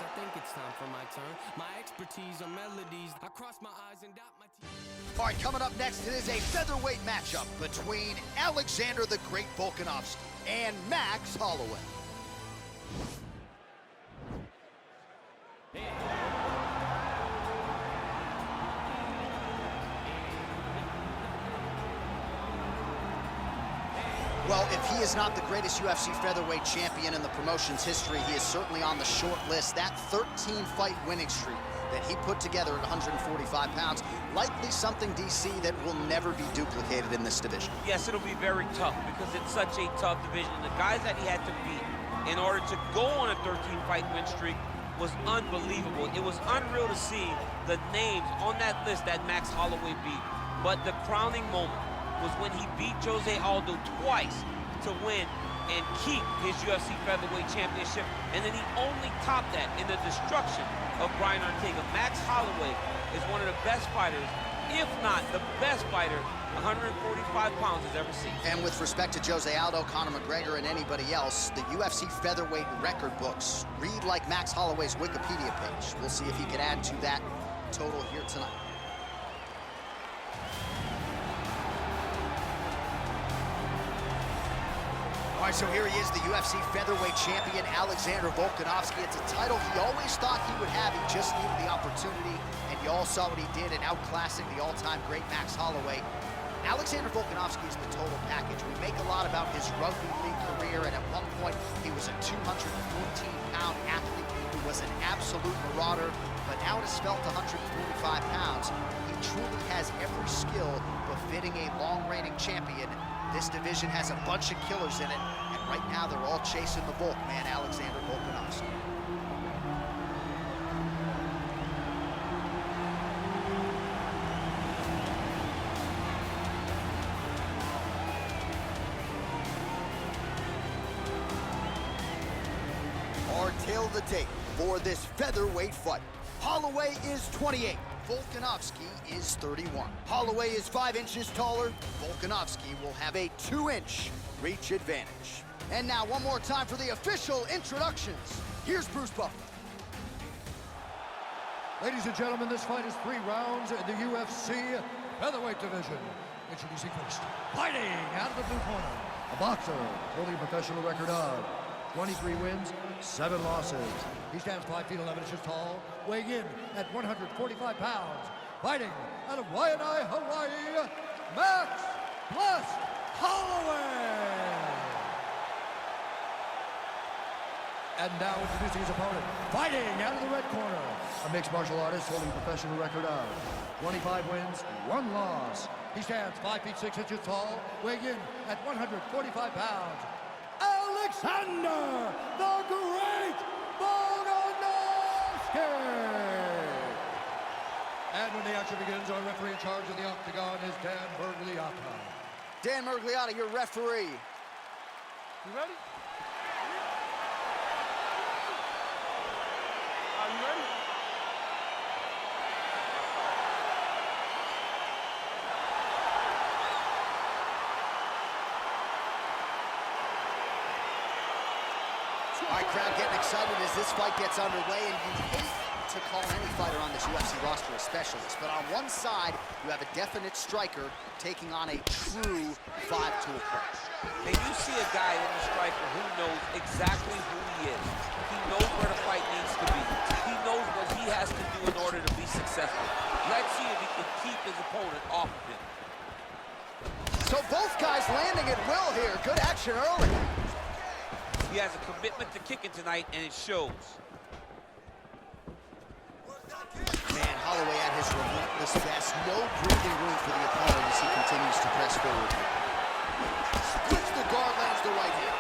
I think it's time for my turn. My expertise on melodies. I cross my eyes and dot my T's. All right, coming up next, it is a featherweight matchup between Alexander the Great Volkanovski and Max Holloway. Well, if he is not the greatest UFC featherweight champion in the promotion's history, he is certainly on the short list. That 13-fight winning streak that he put together at 145 pounds, likely something, DC, that will never be duplicated in this division. Yes, it'll be very tough because it's such a tough division. The guys that he had to beat in order to go on a 13-fight win streak was unbelievable. It was unreal to see the names on that list that Max Holloway beat. But the crowning moment was when he beat Jose Aldo twice to win and keep his UFC featherweight championship, and then he only topped that in the destruction of Brian Ortega. Max Holloway is one of the best fighters, if not the best fighter 145 pounds has ever seen. And with respect to Jose Aldo, Conor McGregor, and anybody else, the UFC featherweight record books read like Max Holloway's Wikipedia page. We'll see if he can add to that total here tonight. All right, so here he is, the UFC featherweight champion, Alexander Volkanovski. It's a title he always thought he would have. He just needed the opportunity, and you all saw what he did in outclassing the all-time great Max Holloway. Alexander Volkanovski is the total package. We make a lot about his rugby league career, and at one point, he was a 214-pound athlete who was an absolute marauder, but now at a svelte 145 pounds, he truly has every skill befitting a long-reigning champion. This division has a bunch of killers in it, and right now they're all chasing the Volk man, Alexander Volkanovski. Our tale of the tape for this featherweight fight. Holloway is 28. Volkanovski is 31. Holloway is 5 inches taller. Volkanovski will have a 2-inch reach advantage. And now one more time for the official introductions. Here's Bruce Buffer. Ladies and gentlemen, this fight is 3 rounds in the UFC featherweight division. Introducing first, fighting out of the blue corner, a boxer holding a professional record of 23 wins, 7 losses. He stands 5 feet 11 inches tall, weighing in at 145 pounds. Fighting out of Waianae, Hawaii, Max Holloway. And now introducing his opponent, fighting out of the red corner, a mixed martial artist holding a professional record of 25 wins, 1 loss. He stands 5 feet 6 inches tall, weighing in at 145 pounds. Alexander the Great Volkanovski! And when the action begins, our referee in charge of the octagon is Dan Bergliotta. Dan Bergliotta, your referee. You ready? Are you ready? All right, crowd getting excited as this fight gets underway, and you hate to call any fighter on this UFC roster a specialist, but on one side, you have a definite striker taking on a true 5-tool approach. And you see a guy in the striker who knows exactly who he is. He knows where the fight needs to be. He knows what he has to do in order to be successful. Let's see if he can keep his opponent off of him. So both guys landing at will here. Good action early. He has a commitment to kicking tonight, and it shows. Man, Holloway at his relentless best. No breathing room for the opponent as he continues to press forward. Splits the guard, lands the right hand.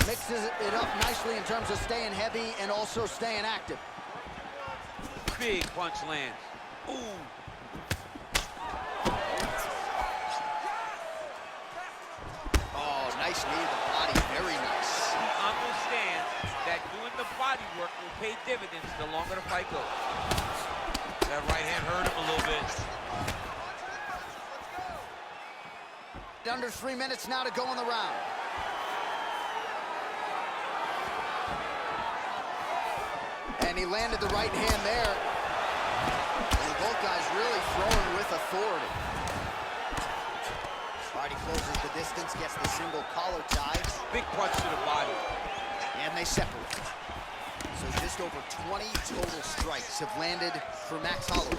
Mixes it up nicely in terms of staying heavy and also staying active. Big punch lands. Ooh. Oh, nice knee to the body, very nice. He understands that doing the body work will pay dividends the longer the fight goes. That right hand hurt him a little bit. Under 3 minutes now to go in the round. And he landed the right hand there. And both guys really throwing with authority. All right, he closes the distance, gets the single collar tie. Big punch to the body. And they separate. So just over 20 total strikes have landed for Max Holloway.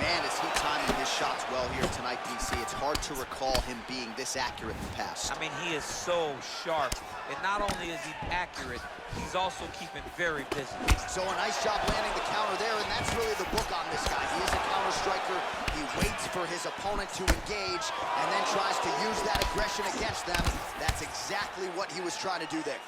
Man, is he timing his shots well here tonight, DC. It's hard to recall him being this accurate in the past. I mean, he is so sharp. And not only is he accurate, he's also keeping very busy. So a nice job landing the counter there, and that's really the book on this guy. He is a counter striker. He waits for his opponent to engage and then tries to use that aggression against them. That's exactly what he was trying to do there.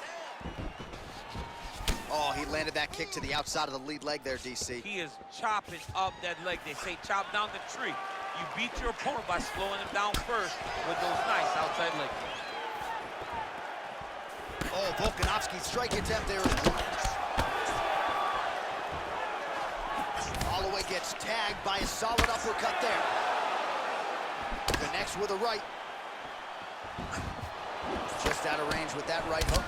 Oh, he landed that kick to the outside of the lead leg there, DC. He is chopping up that leg. They say chop down the tree. You beat your opponent by slowing him down first with those nice outside leg kicks. Oh, Volkanovski's strike attempt there. Holloway gets tagged by a solid uppercut there. Connects with a right. Just out of range with that right hook.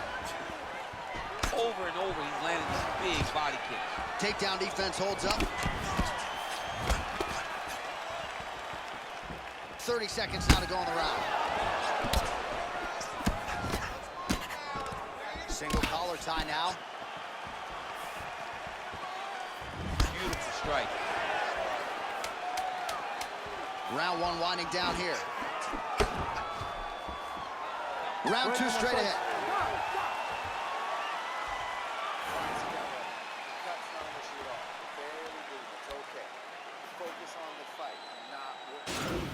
Over and over, he's landing these big body kicks. Takedown defense holds up. 30 seconds now to go in the round. Single collar tie now. Beautiful strike. Round one winding down here. Round two straight ahead.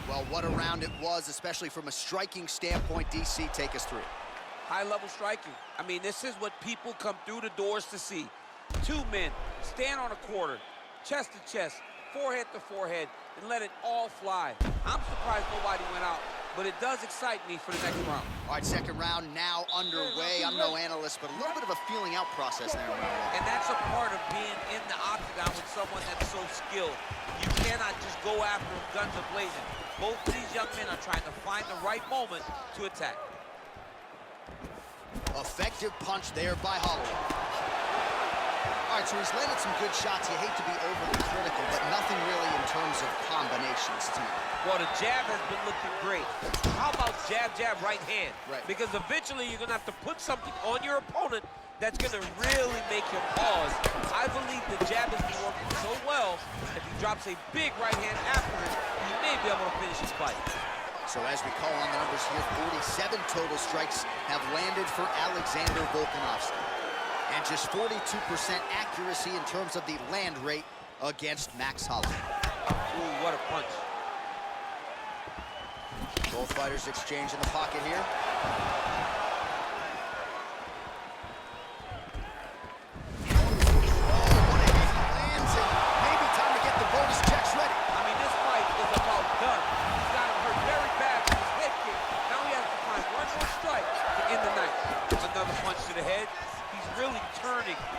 Well, what a round it was, especially from a striking standpoint. DC, take us through. High-level striking. I mean, this is what people come through the doors to see. Two men stand on a quarter, chest to chest, forehead to forehead, and let it all fly. I'm surprised nobody went out, but it does excite me for the next round. All right, second round now underway. I'm no analyst, but a little bit of a feeling out process there in round one. And that's a part of being in the octagon with someone that's so skilled. You cannot just go after them guns a-blazing. Both of these young men are trying to find the right moment to attack. Effective punch there by Holloway. All right, so he's landed some good shots. You hate to be overly critical, but nothing really in terms of combinations tonight. Well, the jab has been looking great. How about jab, jab, right hand? Right. Because eventually you're going to have to put something on your opponent that's going to really make him pause. I believe the jab has been working so well, if he drops a big right hand after it, he may be able to finish his fight. So as we call on the numbers here, 47 total strikes have landed for Alexander Volkanovski. And just 42% accuracy in terms of the land rate against Max Holloway. Ooh, what a punch. Both fighters exchange in the pocket here.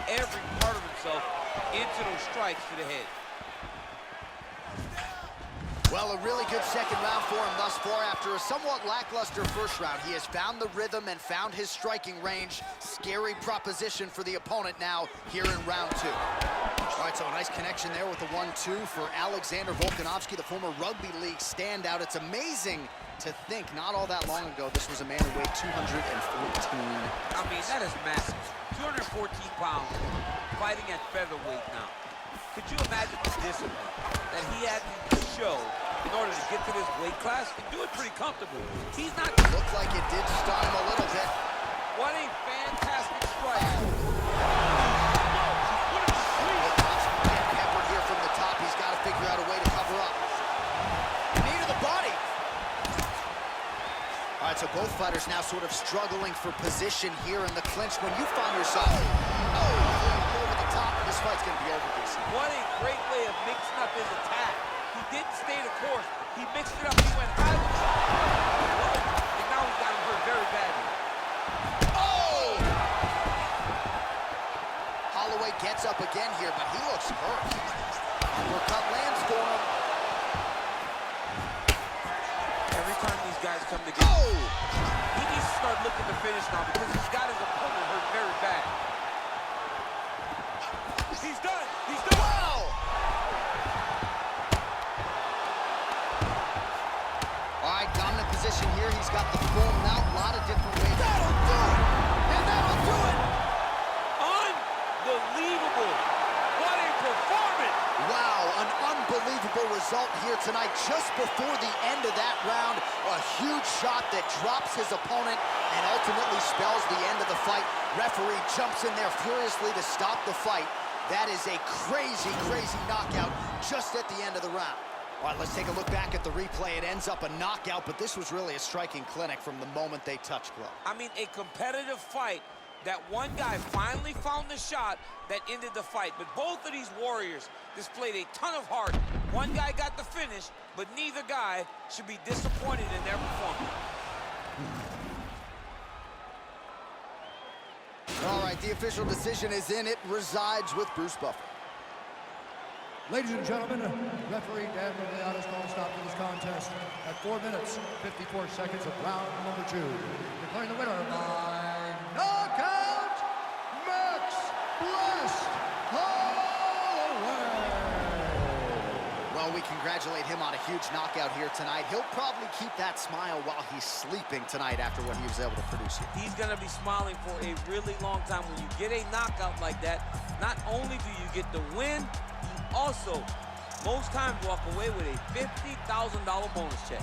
Every part of himself into those strikes to the head. Well, a really good second round for him thus far. After a somewhat lackluster first round, he has found the rhythm and found his striking range. Scary proposition for the opponent now here in round two. All right, so a nice connection there with the 1-2 for Alexander Volkanovski, the former rugby league standout. It's amazing to think not all that long ago this was a man who weighed 214. I mean, that is massive. 214 pounds, fighting at featherweight now. Could you imagine the discipline that he had to show in order to get to this weight class and do it pretty comfortably? He's not... Looked like it did stun him a little bit. What a fantastic strike. Getting peppered here from the top. He's got to figure out a way to cover up. Knee to the body. All right, so both fighters now sort of struggling for position here in the clinch. When you find yourself, over the top, this fight's going to be over, DC. What a great way of mixing up his attack. He didn't stay the course. He mixed it up. He went high with the and now he's got him hurt very badly. Oh! Holloway gets up again here, but he looks hurt. Uppercut lands for him. Every time these guys come together, he needs to start looking to finish now because he's got his opponent hurt very bad. tonight just before the end of that round. A huge shot that drops his opponent and ultimately spells the end of the fight. Referee jumps in there furiously to stop the fight. That is a crazy, crazy knockout just at the end of the round. All right, let's take a look back at the replay. It ends up a knockout, but this was really a striking clinic from the moment they touched glove. I mean, a competitive fight that one guy finally found the shot that ended the fight. But both of these warriors displayed a ton of heart. One guy got the finish, but neither guy should be disappointed in their performance. All right, the official decision is in. It resides with Bruce Buffer. Ladies and gentlemen, referee Dan Miragliotta's called a stop to this contest at 4 minutes, 54 seconds of round number 2. Declaring the winner by knockout, Max Blessed Holloway. Well, we congratulate him on a huge knockout here tonight. He'll probably keep that smile while he's sleeping tonight after what he was able to produce here. He's going to be smiling for a really long time. When you get a knockout like that, not only do you get the win, you also, most times, walk away with a $50,000 bonus check.